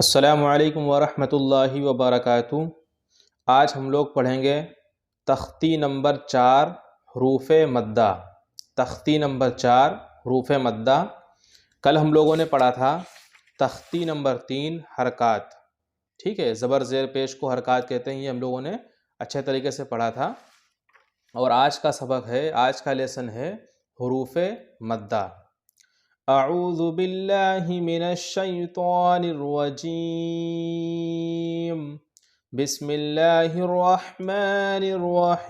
السلام علیکم ورحمۃ اللہ وبرکاتہ۔ آج ہم لوگ پڑھیں گے تختی نمبر 4 حروف مدہ۔ تختی نمبر 4 حروف مدہ۔ کل ہم لوگوں نے پڑھا تھا تختی نمبر 3 حرکات۔ ٹھیک ہے، زبر زیر پیش کو حرکات کہتے ہیں، یہ ہم لوگوں نے اچھے طریقے سے پڑھا تھا۔ اور آج کا سبق ہے، آج کا لیسن ہے حروف مدہ۔ اعوذ باللہ من الشیطان الرجیم، بسم اللہ الرحمن الرحیم۔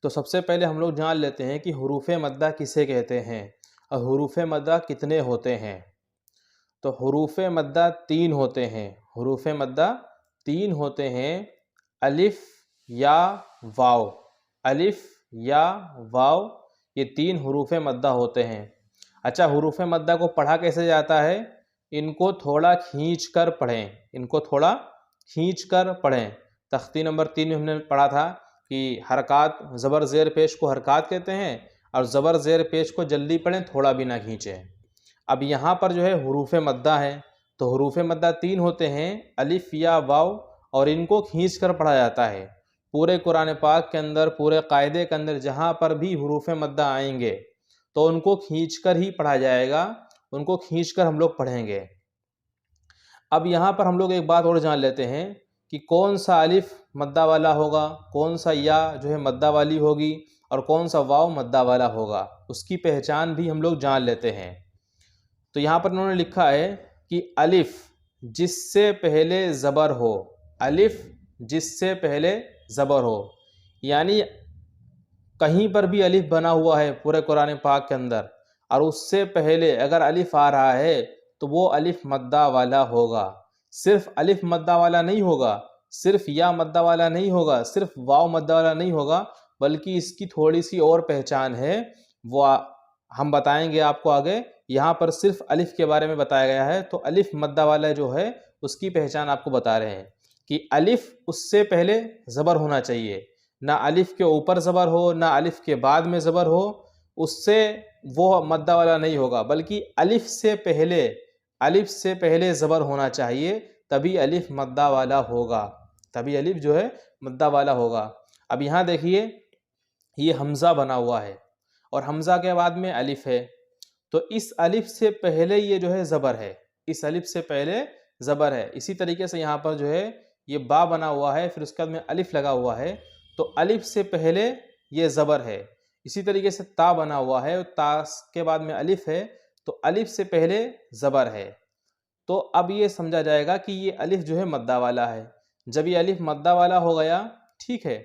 تو سب سے پہلے ہم لوگ جان لیتے ہیں کہ حروف مدہ کسے کہتے ہیں اور حروف مدہ کتنے ہوتے ہیں۔ تو حروف مدہ 3 ہوتے ہیں۔ حروف مدہ 3 ہوتے ہیں، الف یا واو۔ الف یا واو، یہ 3 حروف مدہ ہوتے ہیں۔ اچھا، حروف مدہ کو پڑھا کیسے جاتا ہے؟ ان کو تھوڑا کھینچ کر پڑھیں، ان کو تھوڑا کھینچ کر پڑھیں۔ تختی نمبر 3 میں ہم نے پڑھا تھا کہ حرکات، زبر زیر پیش کو حرکات کہتے ہیں، اور زبر زیر پیش کو جلدی پڑھیں، تھوڑا بھی نہ کھینچیں۔ اب یہاں پر جو ہے حروف مدہ ہے، تو حروف مدہ 3 ہوتے ہیں، الف یا واو، اور ان کو کھینچ کر پڑھا جاتا ہے۔ پورے قرآن پاک کے اندر، پورے قاعدے کے اندر جہاں پر بھی حروف مدہ آئیں گے تو ان کو کھینچ کر ہی پڑھا جائے گا، ان کو کھینچ کر ہم لوگ پڑھیں گے۔ اب یہاں پر ہم لوگ ایک بات اور جان لیتے ہیں کہ کون سا الف مدہ والا ہوگا، کون سا یا جو ہے مدہ والی ہوگی، اور کون سا واو مدہ والا ہوگا، اس کی پہچان بھی ہم لوگ جان لیتے ہیں۔ تو یہاں پر انہوں نے لکھا ہے کہ الف جس سے پہلے زبر ہو، الف جس سے پہلے زبر ہو، یعنی کہیں پر بھی الف بنا ہوا ہے پورے قرآن پاک کے اندر، اور اس سے پہلے اگر الف آ رہا ہے تو وہ الف مدہ والا ہوگا۔ صرف الف مدہ والا نہیں ہوگا، صرف یا مدہ والا نہیں ہوگا، صرف واو مدہ والا نہیں ہوگا، بلکہ اس کی تھوڑی سی اور پہچان ہے، وہ ہم بتائیں گے آپ کو آگے۔ یہاں پر صرف الف کے بارے میں بتایا گیا ہے، تو الف مدہ والا جو ہے اس کی پہچان آپ کو بتا رہے ہیں کہ الف اس سے پہلے زبر ہونا چاہیے، نہ الف کے اوپر زبر ہو، نہ الف کے بعد میں زبر ہو، اس سے وہ مدہ والا نہیں ہوگا، بلکہ الف سے پہلے زبر ہونا چاہیے، تبھی الف مدہ والا ہوگا، تبھی الف جو ہے مدہ والا ہوگا۔ اب یہاں دیکھیے، یہ حمزہ بنا ہوا ہے اور حمزہ کے بعد میں الف ہے، تو اس الف سے پہلے یہ جو ہے زبر ہے، اس الف سے پہلے زبر ہے۔ اسی طریقے سے یہاں پر جو ہے یہ با بنا ہوا ہے، پھر اس کے بعد میں الف لگا ہوا ہے، تو الف سے پہلے یہ زبر ہے۔ اسی طریقے سے تا بنا ہوا ہے، تا کے بعد میں الف ہے، تو الف سے پہلے زبر ہے۔ تو اب یہ سمجھا جائے گا کہ یہ الف جو ہے مدہ والا ہے۔ جب یہ الف مدہ والا ہو گیا، ٹھیک ہے،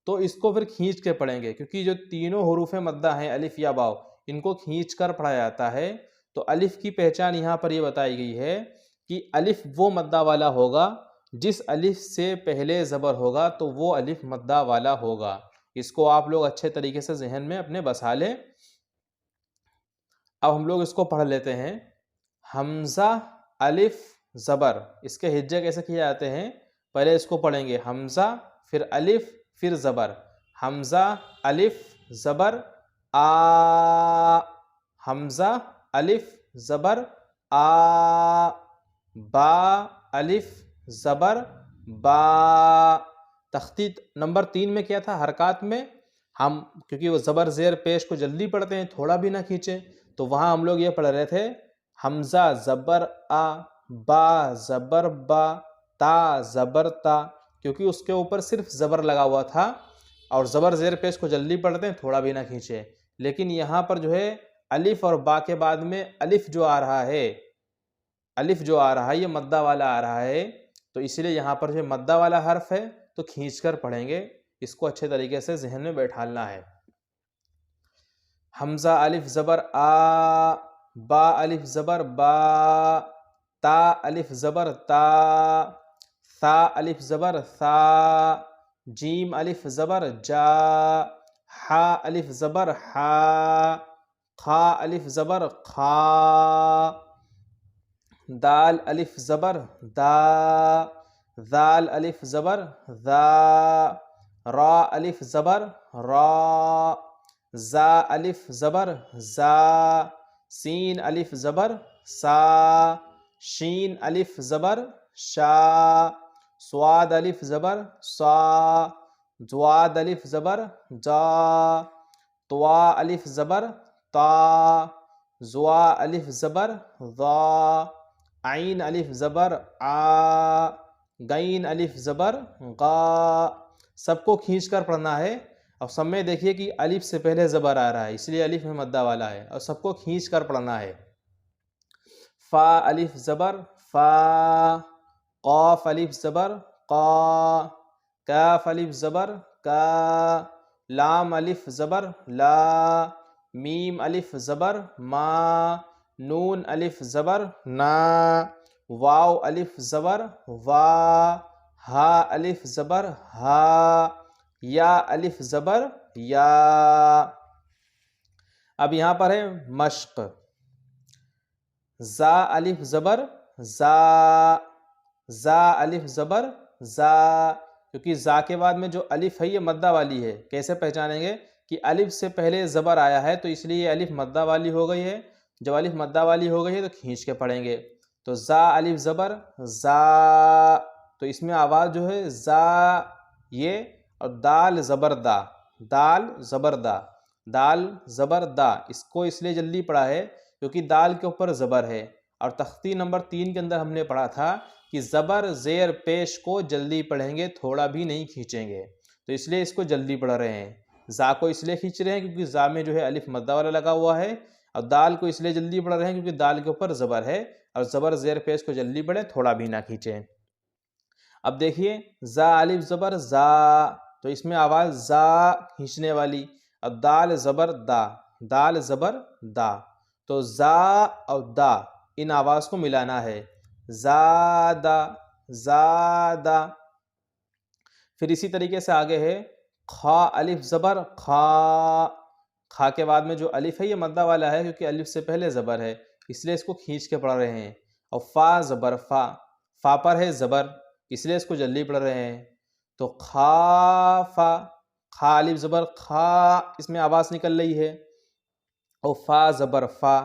تو اس کو پھر کھینچ کے پڑھیں گے، کیونکہ جو تینوں حروف مدہ ہیں، الف یا واو، ان کو کھینچ کر پڑھا جاتا ہے۔ تو الف کی پہچان یہاں پر یہ بتائی گئی ہے کہ الف وہ مدہ والا ہوگا جس الف سے پہلے زبر ہوگا، تو وہ الف مدہ والا ہوگا۔ اس کو آپ لوگ اچھے طریقے سے ذہن میں اپنے بسا لیں۔ اب ہم لوگ اس کو پڑھ لیتے ہیں۔ حمزہ الف زبر، اس کے ہجے کیسے کیے جاتے ہیں؟ پہلے اس کو پڑھیں گے، حمزہ پھر الف پھر زبر، حمزہ الف زبر آ، حمزہ الف زبر آ، با الف زبر با۔ تختی نمبر 3 میں کیا تھا؟ حرکات میں ہم کیونکہ وہ زبر زیر پیش کو جلدی پڑھتے ہیں، تھوڑا بھی نہ کھینچیں، تو وہاں ہم لوگ یہ پڑھ رہے تھے حمزہ زبر آ، با زبر با، تا زبر تا، کیونکہ اس کے اوپر صرف زبر لگا ہوا تھا، اور زبر زیر پیش کو جلدی پڑھتے ہیں، تھوڑا بھی نہ کھینچیں۔ لیکن یہاں پر جو ہے الف اور با کے بعد میں الف جو آ رہا ہے، الف جو آ رہا ہے یہ مدہ والا آ رہا ہے، تو اسی لیے یہاں پر جو مدہ والا حرف ہے تو کھینچ کر پڑھیں گے، اس کو اچھے طریقے سے ذہن میں بیٹھالنا ہے۔ حمزہ الف زبر آ، با الف زبر با، تا الف زبر تا، ثا الف زبر ثا، جیم الف زبر جا، حا الف زبر حا، خا الف زبر خا، دال الف زبر دا، ذال الف زبر ذا، را الف زبر را، زا الف زبر زا، سین الف زبر سا، شین الف زبر شا، صاد الف زبر سا، ضاد الف زبر جا، طوا الف زبر تا، زوا الف زبر ضا، عین الف زبر آ، غین الف زبر غا۔ سب کو کھینچ کر پڑھنا ہے، اور سب میں دیکھیے کہ الف سے پہلے زبر آ رہا ہے، اس لیے الف میں مدہ والا ہے، اور سب کو کھینچ کر پڑھنا ہے۔ فا الف زبر فا، قاف الف زبر قا، کاف الف زبر کا، لام الف زبر لا، میم الف زبر ما، نون الف زبر نا، واو الف زبر وا، ہا الف زبر ہا، یا الف زبر یا۔ اب یہاں پر ہے مشق، زا الف زبر زا، زا الف زبر زا، کیونکہ زا کے بعد میں جو الف ہے یہ مدہ والی ہے۔ کیسے پہچانیں گے کہ الف سے پہلے زبر آیا ہے تو اس لیے یہ الف مدہ والی ہو گئی ہے۔ جب الف مدہ والی ہو گئی ہے تو کھینچ کے پڑھیں گے۔ تو زا الف زبر زا، تو اس میں آواز جو ہے زا یہ، اور دال زبر دا، دال زبر دا، دال زبر دا، اس کو اس لیے جلدی پڑھا ہے کیونکہ دال کے اوپر زبر ہے۔ اور تختی نمبر 3 کے اندر ہم نے پڑھا تھا کہ زبر زیر پیش کو جلدی پڑھیں گے، تھوڑا بھی نہیں کھینچیں گے، تو اس لیے اس کو جلدی پڑھ رہے ہیں۔ زا کو اس لیے کھینچ رہے ہیں کیونکہ زا میں جو ہے الف مدہ والا لگا ہوا ہے، اور دال کو اس لیے جلدی پڑھ رہے ہیں کیونکہ دال کے اوپر زبر ہے، اور زبر زیر پیش کو جلدی پڑھیں، تھوڑا بھی نہ کھینچیں۔ اب دیکھیے زا الف زبر زا، تو اس میں آواز زا کھینچنے والی، اور دال زبر دا، دال زبر دا، تو زا اور دا ان آواز کو ملانا ہے، زادہ زادہ۔ پھر اسی طریقے سے آگے ہے خا الف زبر خا، خا کے بعد میں جو الف ہے یہ مدہ والا ہے کیونکہ الف سے پہلے زبر ہے، اس لیے اس کو کھینچ کے پڑھ رہے ہیں۔ اور فا زبر فا، فا پر ہے زبر، اس لیے اس کو جلدی پڑھ رہے ہیں۔ تو کھا فا، کھا الف زبر کھا، اس میں آواز نکل رہی ہے۔ اور فا زبر فا،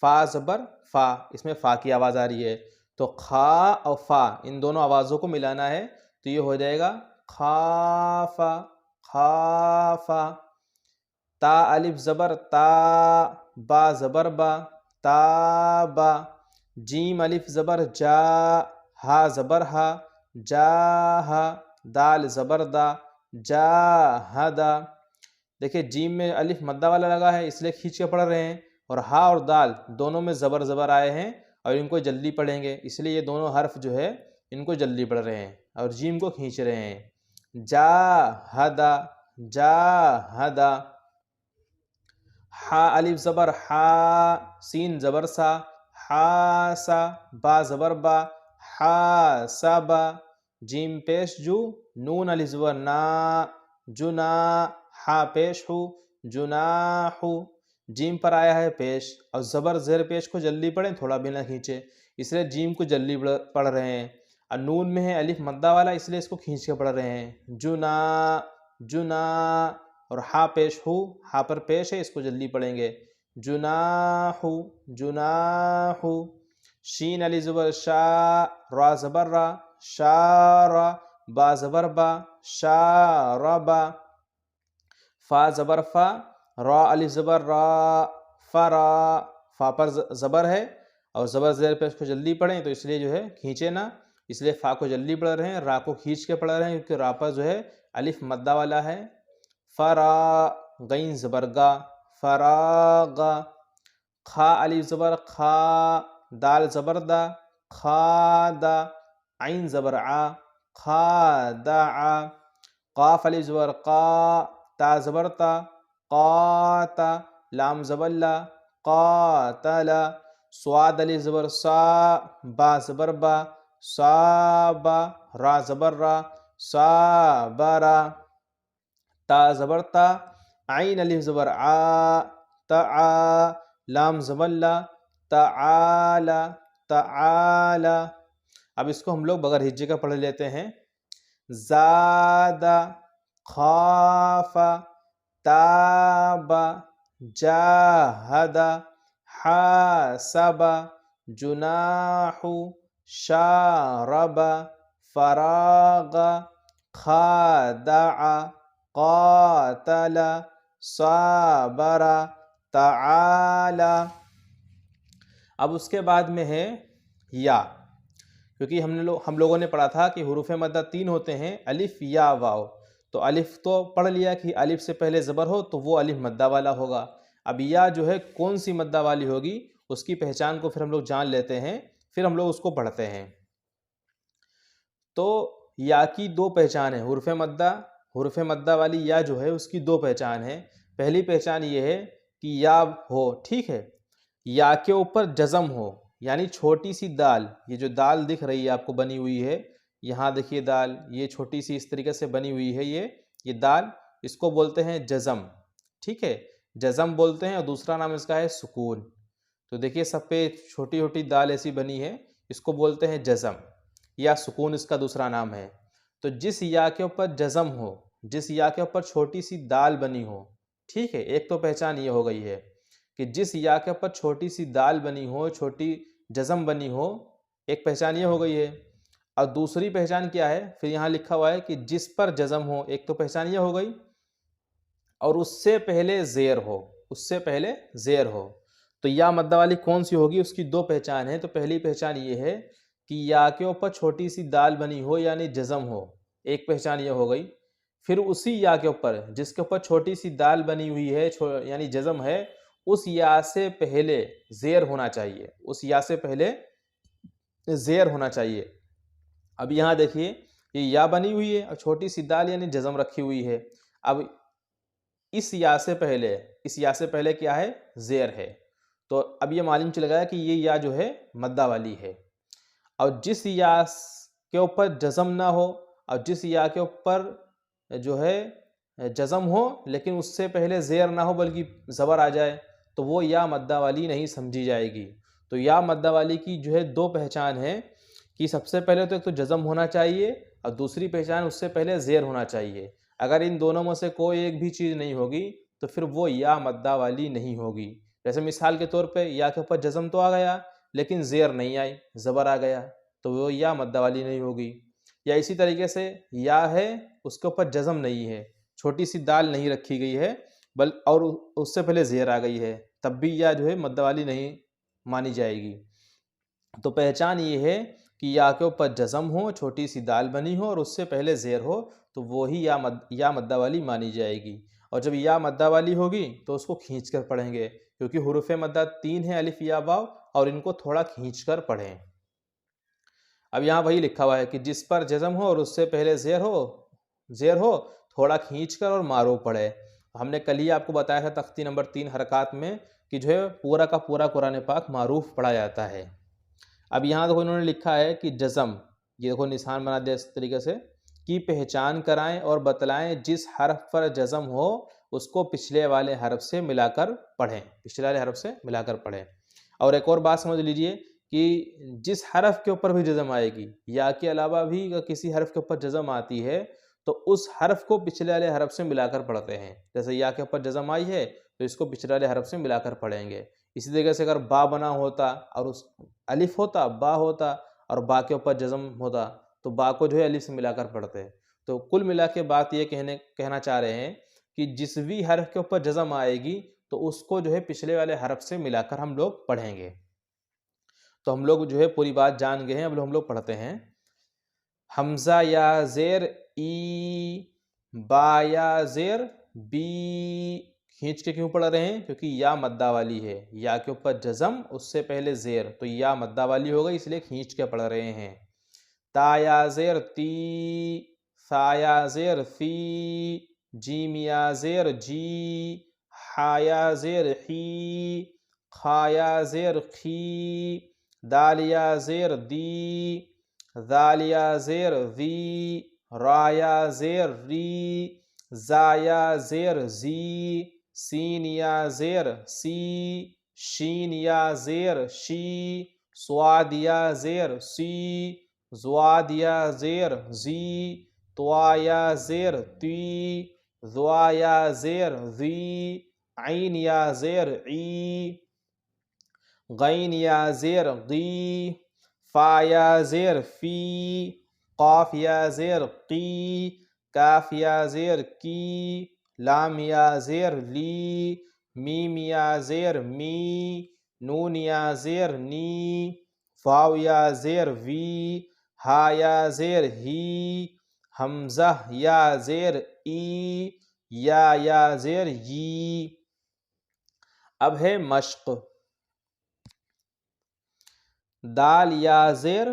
فا زبر فا، اس میں فا کی آواز آ رہی ہے۔ تو کھا اور فا ان دونوں آوازوں کو ملانا ہے، تو یہ ہو جائے گا کھافا کھافا۔ تا الف زبر تا، با زبر با، تابا۔ جیم الف زبر جا، ہا زبر ہا، جاہا۔ دال زبر دا، جاہدا۔ دیکھیں جیم میں الف مدہ والا لگا ہے اس لیے کھینچ کے پڑھ رہے ہیں، اور ہا اور دال دونوں میں زبر آئے ہیں اور ان کو جلدی پڑھیں گے، اس لیے یہ دونوں حرف جو ہے ان کو جلدی پڑھ رہے ہیں اور جیم کو کھینچ رہے ہیں۔ جاہدا جاہدا۔ ہا الف زبر ہا، سین زبر سا، حاسا۔ با زبر با، حاسبا۔ جیم پیش جو، نون الف زبر نا، جنا۔ ہا پیش ہو، جناحو۔ جیم پر آیا ہے پیش، اور زبر زیر پیش کو جلدی پڑھیں، تھوڑا بھی نہ کھینچے، اس لیے جیم کو جلدی پڑھ رہے ہیں۔ اور نون میں ہے الف مدہ والا اس لیے اس کو کھینچ کے پڑھ رہے ہیں، جنا جنا۔ اور ہا پیش ہو، ہا پر پیش ہے اس کو جلدی پڑھیں گے، جناحو جناحو۔ شین الف زبر شا، را زبر را، شارا۔ با زبر با، شاربا۔ فا زبر فا، را الف زبر را، فرا۔ فا پر زبر ہے اور زبر زیر پیش کو جلدی پڑھیں تو اس لیے جو ہے کھینچے نہ، اس لیے فا کو جلدی پڑھ رہے ہیں، را کو کھینچ کے پڑھ رہے ہیں کیونکہ را پر جو ہے الف مدہ والا ہے۔ فرا، غین زبر گا، فراغا۔ کھا الف زبر کھا، دال زبر دا، کھادا۔ عین زبر آ، کھادعا۔ قاف الف زبر قا، تا زبر تا، قاتا۔ لام زبر لا، قاتلا۔ صاد الف زبر سا، با زبر با، صابا۔ را زبر را، صابرا۔ تا زبر تا، عین الف زبر آ، تعا۔ لام زبر لا، تعالا تعالا۔ اب اس کو ہم لوگ بغیر ہجے کا پڑھ لیتے ہیں۔ زادہ، خافا، تابا، جاہدا، حاسب جناح شارب فراغ خادع قاتل صابر تعالی۔ اب اس کے بعد میں ہے یا، کیونکہ ہم لوگوں نے پڑھا تھا کہ حروف مدہ 3 ہوتے ہیں، الف یا واو، تو الف تو پڑھ لیا کہ الف سے پہلے زبر ہو تو وہ الف مدہ والا ہوگا۔ اب یا جو ہے کون سی مدہ والی ہوگی، اس کی پہچان کو پھر ہم لوگ جان لیتے ہیں، پھر ہم لوگ اس کو پڑھتے ہیں۔ تو یا کی 2 پہچان ہیں، حروف مدہ والی یا جو ہے اس کی 2 پہچان ہیں۔ پہلی پہچان یہ ہے کہ یا ہو، ٹھیک ہے، یا کے اوپر جزم ہو، یعنی چھوٹی سی دال، یہ جو دال دکھ رہی ہے آپ کو بنی ہوئی ہے، یہاں دیکھیے دال، یہ چھوٹی سی اس طریقے سے بنی ہوئی ہے، یہ دال، اس کو بولتے ہیں جزم، ٹھیک ہے، جزم بولتے ہیں، اور دوسرا نام اس کا ہے سکون۔ تو دیکھیے سب پہ چھوٹی چھوٹی دال ایسی بنی ہے، اس کو بولتے ہیں جزم، یا سکون اس کا دوسرا نام ہے۔ تو جس یا کے اوپر جزم ہو، جس یا کے اوپر چھوٹی سی دال بنی ہو، ٹھیک ہے، ایک تو پہچان یہ ہو گئی ہے کہ جس یا کے اوپر چھوٹی سی دال بنی ہو، چھوٹی جزم بنی ہو، ایک پہچان یہ ہو گئی ہے۔ اور دوسری پہچان کیا ہے، پھر یہاں لکھا ہوا ہے کہ جس پر جزم ہو، ایک تو پہچان یہ ہو گئی، اور اس سے پہلے زیر ہو، اس سے پہلے زیر ہو۔ تو یا مدہ والی کون سی ہوگی، اس کی 2 پہچان ہیں۔ تو پہلی پہچان یہ ہے کہ یا کے اوپر چھوٹی سی دال بنی ہو یعنی جزم ہو، ایک پہچان یہ ہو گئی۔ پھر اسی یا کے اوپر، جس کے اوپر چھوٹی سی دال بنی ہوئی ہے یعنی جزم ہے، اس یا سے پہلے زیر ہونا چاہیے، اس یا سے پہلے زیر ہونا چاہیے۔ اب یہاں دیکھیے یہ یا بنی ہوئی ہے اور چھوٹی سی دال یعنی جزم رکھی ہوئی ہے۔ اب اس یا سے پہلے کیا ہے، زیر ہے۔ تو اب یہ معلوم چل گیا کہ یہ یا جو ہے مدہ والی ہے۔ اور جس یا کے اوپر جزم نہ ہو، اور جس یا کے اوپر جو ہے جزم ہو لیکن اس سے پہلے زیر نہ ہو بلکہ زبر آ جائے، تو وہ یا مدہ والی نہیں سمجھی جائے گی۔ تو یا مدہ والی کی جو ہے 2 پہچان ہے کہ سب سے پہلے تو ایک تو جزم ہونا چاہیے، اور دوسری پہچان اس سے پہلے زیر ہونا چاہیے۔ اگر ان دونوں میں سے کوئی ایک بھی چیز نہیں ہوگی تو پھر وہ یا مدہ والی نہیں ہوگی۔ جیسے مثال کے طور پہ یا کے اوپر جزم تو آ گیا لیکن زیر نہیں آئی، زبر آ گیا، تو وہ یا مدہ والی نہیں ہوگی۔ یا اسی طریقے سے یا ہے، اس کے اوپر جزم نہیں ہے، چھوٹی سی دال نہیں رکھی گئی ہے اور اس سے پہلے زیر آ گئی ہے، تب بھی یا جو ہے مدہ والی نہیں مانی جائے گی۔ تو پہچان یہ ہے کہ یا کے اوپر جزم ہو، چھوٹی سی دال بنی ہو اور اس سے پہلے زیر ہو، تو وہی یا مدہ والی مانی جائے گی۔ اور جب یا مدہ والی ہوگی تو اس کو کھینچ کر پڑھیں گے، کیونکہ حروف مدہ 3 ہیں، الف یا واو، اور ان کو تھوڑا کھینچ کر پڑھیں۔ اب یہاں وہی لکھا ہوا ہے کہ جس پر جزم ہو اور اس سے پہلے زیر ہو تھوڑا کھینچ کر اور معروف پڑھے۔ ہم نے کل ہی آپ کو بتایا تھا تختی نمبر 3 حرکات میں کہ جو ہے پورا کا پورا قرآن پاک معروف پڑھا جاتا ہے۔ اب یہاں دیکھو انہوں نے لکھا ہے کہ جزم، یہ دیکھو نشان بنا دیا اس طریقے سے، کی پہچان کرائیں اور بتلائیں جس حرف پر جزم ہو اس کو پچھلے والے حرف سے ملا کر پڑھیں، اور ایک اور بات سمجھ لیجئے کہ جس حرف کے اوپر بھی جزم آئے گی، یا کے علاوہ بھی اگر کسی حرف کے اوپر جزم آتی ہے تو اس حرف کو پچھلے والے حرف سے ملا کر پڑھتے ہیں۔ جیسے یا کے اوپر جزم آئی ہے تو اس کو پچھلے والے حرف سے ملا کر پڑھیں گے۔ اسی طریقے سے اگر با بنا ہوتا اور اس الف ہوتا، با ہوتا، اور با کے اوپر جزم ہوتا تو با کو جو ہے الف سے ملا کر پڑھتے ہیں۔ تو کل ملا کے بات یہ کہنا چاہ رہے ہیں کہ جس بھی حرف کے اوپر جزم آئے گی تو اس کو جو ہے پچھلے والے حرف سے ملا کر ہم لوگ پڑھیں گے۔ تو ہم لوگ جو ہے پوری بات جان گئے ہیں، اب ہم لوگ پڑھتے ہیں۔ حمزہ یا زیر ای، با یا زیر بی، کھینچ کے کیوں پڑھ رہے ہیں؟ کیونکہ یا مدہ والی ہے، یا کے اوپر جزم اس سے پہلے زیر، تو یا مدہ والی ہو گئی اس لیے کھینچ کے پڑھ رہے ہیں۔ تا یا زیر تی، ثا یا زیر فی، جیم یا زیر جی، حا یا زیر حی، خا یا زیر خی، دال یا زیر دی، ذال یا زیر ذی، را یا زیر ری، زا یا زیر زی، سین یا زیر سی، شین یا زیر شی، صاد یا زیر سی، زواد یا زیر زی، طوا یا زیر تی، ذوا یا زیر ذی، عین یا زیر عی، غین یا زیر غی، فا یا زیر فی، قاف یا زیر قی، کاف یا زیر کی، لام یا زیر لی، میم یا زیر می، نون یا زیر نی، واو یا زیر وی، ہا یا زیر ہی، حمزہ یا زیر ای، یا زیر یی۔ اب ہے مشق۔ دال یا زیر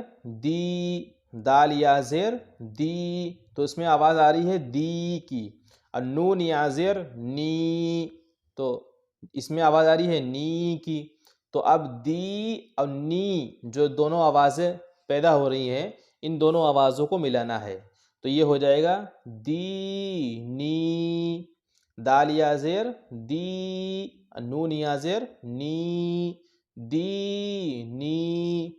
دی، دال یا زیر دی، تو اس میں آواز آ رہی ہے دی کی، اور نون یا زیر نی، تو اس میں آواز آ رہی ہے نی کی۔ تو اب دی اور نی جو دونوں آوازیں پیدا ہو رہی ہیں، ان دونوں آوازوں کو ملانا ہے، تو یہ ہو جائے گا دی نی، دال یا زیر دی، نون یا زیر نی، دی نی۔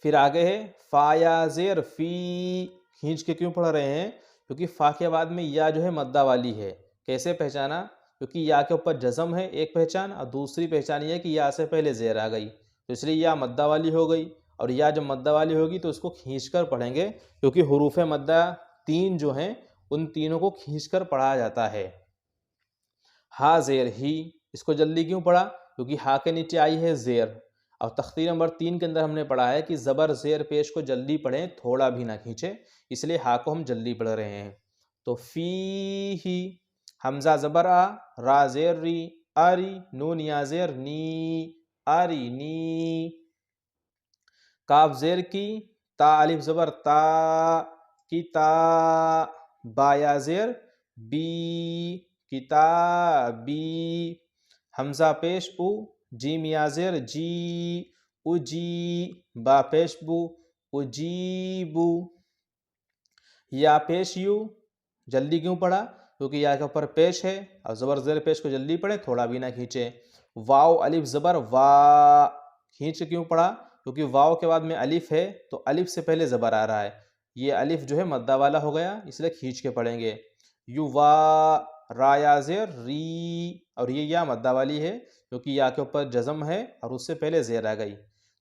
پھر آگے ہے فا یا زیر فی، کھینچ کے کیوں پڑھ رہے ہیں؟ کیونکہ فا کے بعد میں یا جو ہے مدہ والی ہے۔ کیسے پہچانا؟ کیونکہ یا کے اوپر جزم ہے ایک پہچان، اور دوسری پہچان یہ ہے کہ یا سے پہلے زیر آ گئی، تو اس لیے یا مدہ والی ہو گئی، اور یا جب مدہ والی ہوگی تو اس کو کھینچ کر پڑھیں گے، کیونکہ حروف مدہ تین جو ہیں ان تینوں کو کھینچ کر پڑھا جاتا ہے۔ ہا زیر ہی، اس کو جلدی کیوں پڑھا؟ کیونکہ ہا کے نیچے آئی ہے زیر، اور تختی نمبر 3 کے اندر ہم نے پڑھا ہے کہ زبر زیر پیش کو جلدی پڑھیں، تھوڑا بھی نہ کھینچیں، اس لیے ہا کو ہم جلدی پڑھ رہے ہیں۔ تو فی ہی، حمزہ زبر آ، را زیر ری، آری، نون یا زیر نی، آری نی، کاف زیر کی، تا الف زبر تا، کی تا، با یا زیر بی، کتابی، حمزہ پیش او، جیم یا زیر جی، اجی، با پیش بو، اجیبو، یا پیش یو، جلدی کیوں پڑھا؟ کیونکہ یا کے اوپر پیش ہے، اور زبر زیر پیش کو جلدی پڑھیں، تھوڑا بھی نہ کھینچے۔ واو الف زبر وا، کھینچ کیوں پڑھا؟ کیونکہ واو کے بعد میں الف ہے، تو الف سے پہلے زبر آ رہا ہے، یہ الف جو ہے مدہ والا ہو گیا، اس لیے کھینچ کے پڑھیں گے۔ یو وا، را یا زیر ری، اور یہ یا مدہ والی ہے کیونکہ یا کے اوپر جزم ہے اور اس سے پہلے زیر آ گئی،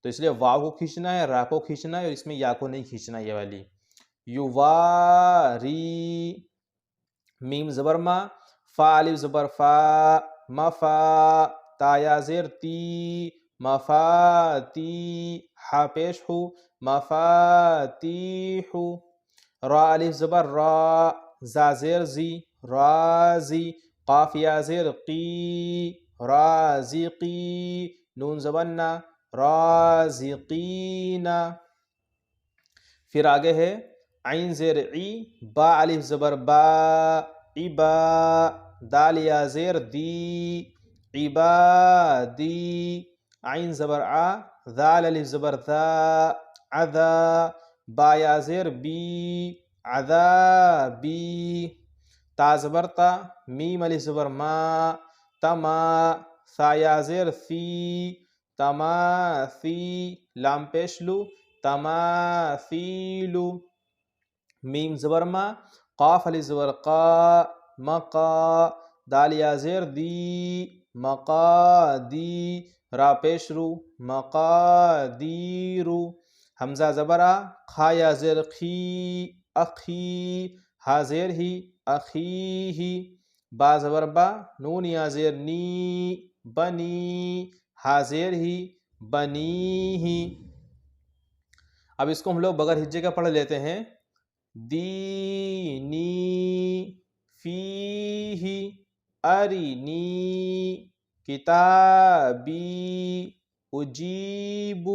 تو اس لیے واو کو کھینچنا ہے، را کو کھینچنا ہے، اور اس میں یا کو نہیں کھینچنا، یہ والی۔ یو وا ری، میم زبر ما، فا الف زبر فا، مفا، تا یا زیر تی، مفاتی، ہا پیش ہو، مفاتیحو، را الف زبر را، زا زیر زی، رازی، قاف یا زیر قی، رازقی، نون زبر نا، رازقین۔ پھر آگے ہے عین زیر عی، با الف زبر با، عبا، دال یا زیر دی، عبادی، عین زبر آ، ذال الف زبر ذا، عذا، با یا زیر بی، عذابی، تا زبر تا، میم الف زبر ما، تما، ثا یا زیر ثی، تماثی، لام پیش لو، تماثیلو، میم زبر ما، قاف الف زبر قا، مقا، دال یا زیر دی، مقادی، را پیش رو، مقادیرو، حمزہ زبر آ، کھا یا زیر خی، اخی، ہا زیر ہی، اخیہی، با زبر با، نون یا زیر نی، بنی، ہا زیر ہی، بنیہی۔ اب اس کو ہم لوگ بغیر ہجے کا پڑھ لیتے ہیں۔ دینی، فیہی، ارینی، کتابی، اجیب،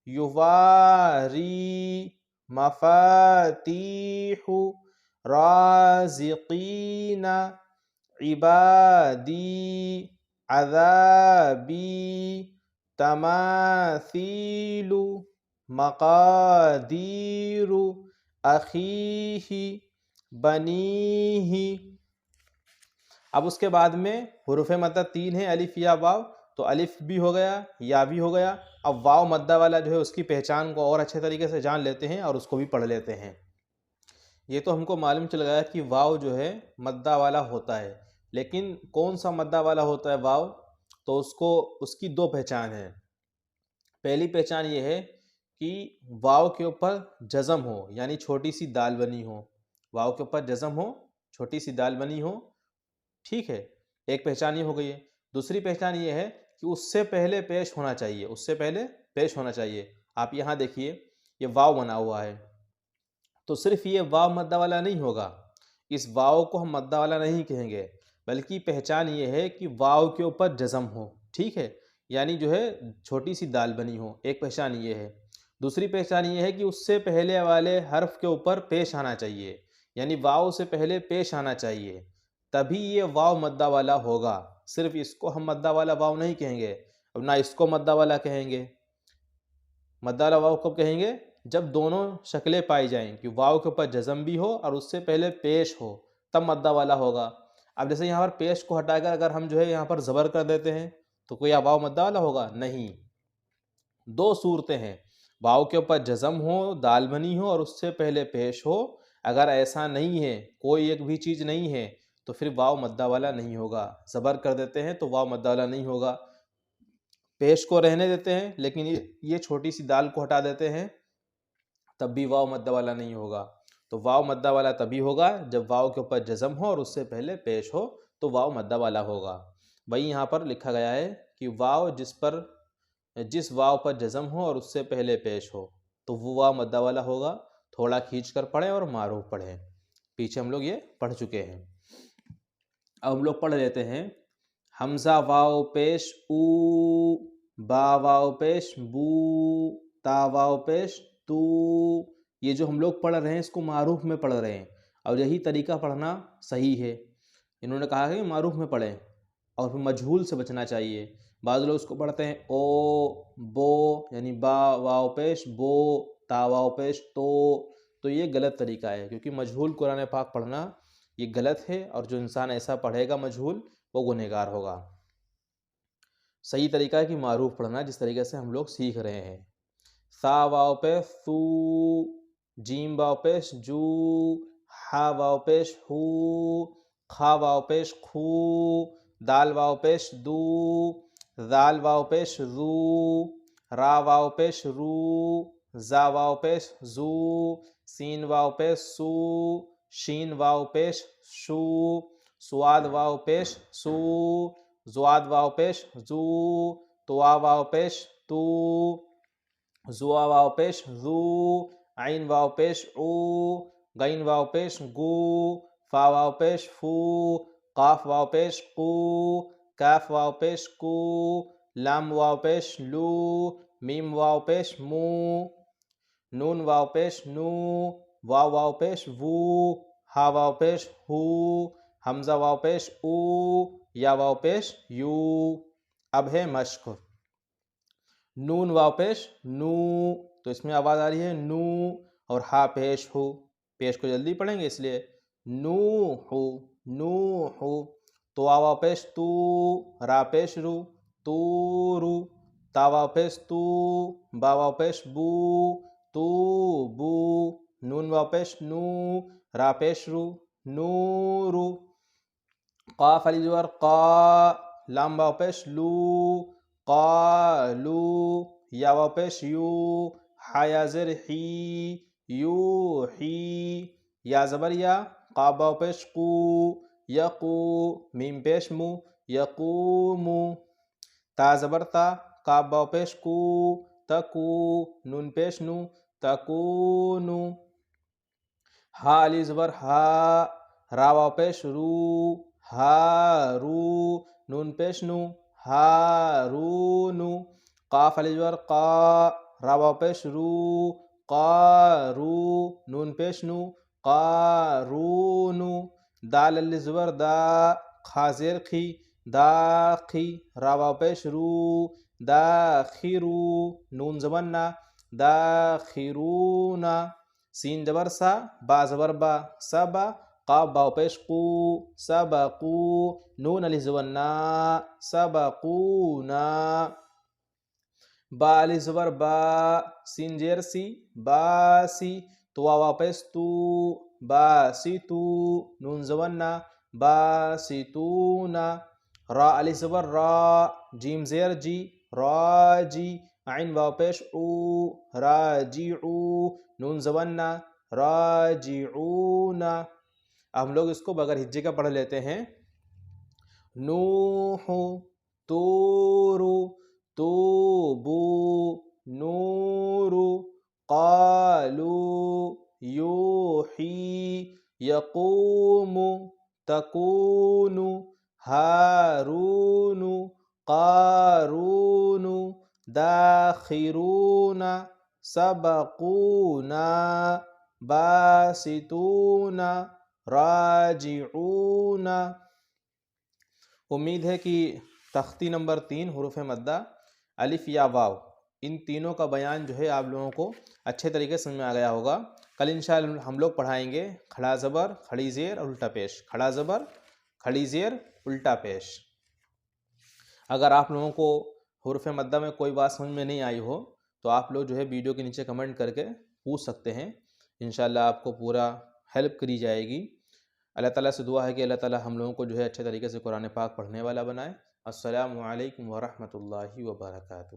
یواری، مفاتیح، رازقین، عبادی، عذابی، تماثیل، مقادیر، اخیہ، بنیہ۔ اب اس کے بعد میں حروف مدہ 3 ہیں، الف یا واو، تو الف بھی ہو گیا، یا بھی ہو گیا۔ اب واو مدہ والا جو ہے اس کی پہچان کو اور اچھے طریقے سے جان لیتے ہیں اور اس کو بھی پڑھ لیتے ہیں۔ یہ تو ہم کو معلوم چل گیا کہ واو جو ہے مدہ والا ہوتا ہے، لیکن کون سا مدہ والا ہوتا ہے واو؟ تو اس کی دو پہچان ہیں۔ پہلی پہچان یہ ہے کہ واو کے اوپر جزم ہو، یعنی چھوٹی سی دال بنی ہو، واو کے اوپر جزم ہو، چھوٹی سی دال بنی ہو، ٹھیک ہے، ایک پہچان یہ ہو گئی ہے۔ دوسری پہچان یہ ہے کہ اس سے پہلے پیش ہونا چاہیے، اس سے پہلے پیش ہونا چاہیے۔ آپ یہاں دیکھیے یہ واو بنا ہوا ہے، تو صرف یہ واو مدہ والا نہیں ہوگا، اس واو کو ہم مدہ والا نہیں کہیں گے، بلکہ پہچان یہ ہے کہ واو کے اوپر جزم ہو، ٹھیک ہے، یعنی جو ہے چھوٹی سی دال بنی ہو، ایک پہچان یہ ہے۔ دوسری پہچان یہ ہے کہ اس سے پہلے والے حرف کے اوپر پیش آنا چاہیے، یعنی واو سے پہلے پیش آنا چاہیے، تبھی یہ واو مدہ والا ہوگا۔ صرف اس کو ہم مدہ والا واو نہیں کہیں گے، اور نہ اس کو مدہ والا کہیں گے۔ مدہ والا واو کب کہیں گے؟ جب دونوں شکلیں پائی جائیں کہ واو کے اوپر جزم بھی ہو اور اس سے پہلے پیش ہو، تب مدہ والا ہوگا۔ اب جیسے یہاں پر پیش کو ہٹا کر اگر ہم جو ہے یہاں پر زبر کر دیتے ہیں تو کوئی واو مدہ والا ہوگا؟ نہیں۔ دو صورتیں ہیں، واو کے اوپر جزم ہو، دال بنی ہو اور اس سے پہلے پیش ہو۔ اگر ایسا نہیں ہے، کوئی ایک بھی چیز نہیں ہے، تو پھر واو مدہ والا نہیں ہوگا۔ زبر کر دیتے ہیں تو واو مدہ والا نہیں ہوگا، پیش کو رہنے دیتے ہیں لیکن یہ چھوٹی سی دال کو ہٹا دیتے ہیں تب بھی واو مدہ والا نہیں ہوگا۔ تو واو مدہ والا تبھی ہوگا جب واو کے اوپر جزم ہو اور اس سے پہلے پیش ہو، تو واو مدہ والا ہوگا۔ وہی یہاں پر لکھا گیا ہے کہ واو جس واو پر جزم ہو اور اس سے پہلے پیش ہو تو وہ واو مدہ والا ہوگا۔ تھوڑا کھینچ کر پڑھیں اور معروف پڑھیں، پیچھے ہم لوگ یہ پڑھ چکے ہیں۔ اب ہم لوگ پڑھ لیتے ہیں۔ حمزہ واو پیش او، با واو پیش بو، تا واو پیش تو۔ یہ جو ہم لوگ پڑھ رہے ہیں اس کو معروف میں پڑھ رہے ہیں، اور یہی طریقہ پڑھنا صحیح ہے۔ انہوں نے کہا کہ معروف میں پڑھیں اور پھر مجہول سے بچنا چاہیے۔ بعض لوگ اس کو پڑھتے ہیں او بو، یعنی با واو پیش بو، تا واو پیش تو یہ غلط طریقہ ہے، کیونکہ مجہول قرآن پاک پڑھنا یہ غلط ہے، اور جو انسان ایسا پڑھے گا مجہول وہ گنہگار ہوگا۔ صحیح طریقہ ہے کہ معروف پڑھنا، جس طریقے سے ہم لوگ سیکھ رہے ہیں۔ سا واو پیش سو، جیم واو پیش جو، ہا واو پیش ہو، کھا واو پیش خو، دال واو پیش دو، زال واو پیش زو، را واو پیش رو، زا واو پیش زو، سین واو پیش سو، شین واو پیش شو، سواد واو پیش سو، زواد واو پیش زو، توا واو پیش تو، زوا واو پیش زو، عین واو پیش او، غین واو پیش گو، فا واو پیش فو، قاف واو پیش قو، کاف واو پیش کو، لام واو پیش لو، میم واو پیش مو، نون واو پیش نو، واو واو پیش وو، ہا واو پیش ہو، حمزہ واو پیش او، یا واو پیش یو۔ اب ہے مشق۔ نون واو پیش نو، تو اس میں آواز آ رہی ہے نو، اور ہا پیش ہو، پیش کو جلدی پڑھیں گے اس لیے نو ہو نو ہو۔ تو واو پیش تو، را پیش رو، تو رو، تا واو پیش تو، با واو پیش بو، تو بو، نون واو پیش نو، را پیش رو، نو رو۔ قاف علی زبر قا، لام واو پیش لو، قالو، یا واو پیش یو، ہا یا زر ہی، یو ہی، یا زبر یا، قاف واو پیش قو، یقو، میم پیش مو، یقومو، تا زبر تا، قاف واو پیش کو، تکو، نون پیش نو، تکونو۔ ہا علی زبر ہا، را واو پیش رو، ہارو، نون پیش نو، ہارونو۔ قاف علی زبر قا، را واو پیش رو، قارو، نون پیش نو، قارونو۔ دال علی زبر دا، خا زیر خی، داخی، را واو پیش رو، داخرو، نون زبر نا، داخرونا۔ سین زبر سا، با زبر با، سبا، قاف واو پیش قو، سبقو، نون علی زبر نا، سبقونا۔ با علی زبر با، سین زیر سی، باسی، تو واو پیش تو، باسیتو، نون زبر نا، باسیتونا۔ را الف زبر را، جیم زیر جی، راجی، عین واو پیش او، راجعو، نون زبر نا، راجعون. اب ہم لوگ اس کو بغیر ہجے کا پڑھ لیتے ہیں. نوح، طور، توبو، نور، قالوا، یوحی، یقوم، تکون، ہارون، قارون، داخرون، سبقونا، باسطون، راجعون. امید ہے کہ تختی نمبر 3 حروف مدہ الف یا واو ان تینوں کا بیان جو ہے آپ لوگوں کو اچھے طریقے سے سمجھ میں آ گیا ہوگا. کل انشاءاللہ ہم لوگ پڑھائیں گے کھڑا زبر، کھڑی زیر اور الٹا پیش، کھڑا زبر، کھڑی زیر، الٹا پیش. اگر آپ لوگوں کو حروف مدہ میں کوئی بات سمجھ میں نہیں آئی ہو تو آپ لوگ جو ہے ویڈیو کے نیچے کمنٹ کر کے پوچھ سکتے ہیں. انشاءاللہ آپ کو پورا ہیلپ کری جائے گی. اللہ تعالیٰ سے دعا ہے کہ اللہ تعالیٰ ہم لوگوں کو جو ہے اچھے طریقے سے قرآن پاک پڑھنے والا بنائے. السلام علیکم ورحمۃ اللہ وبرکاتہ.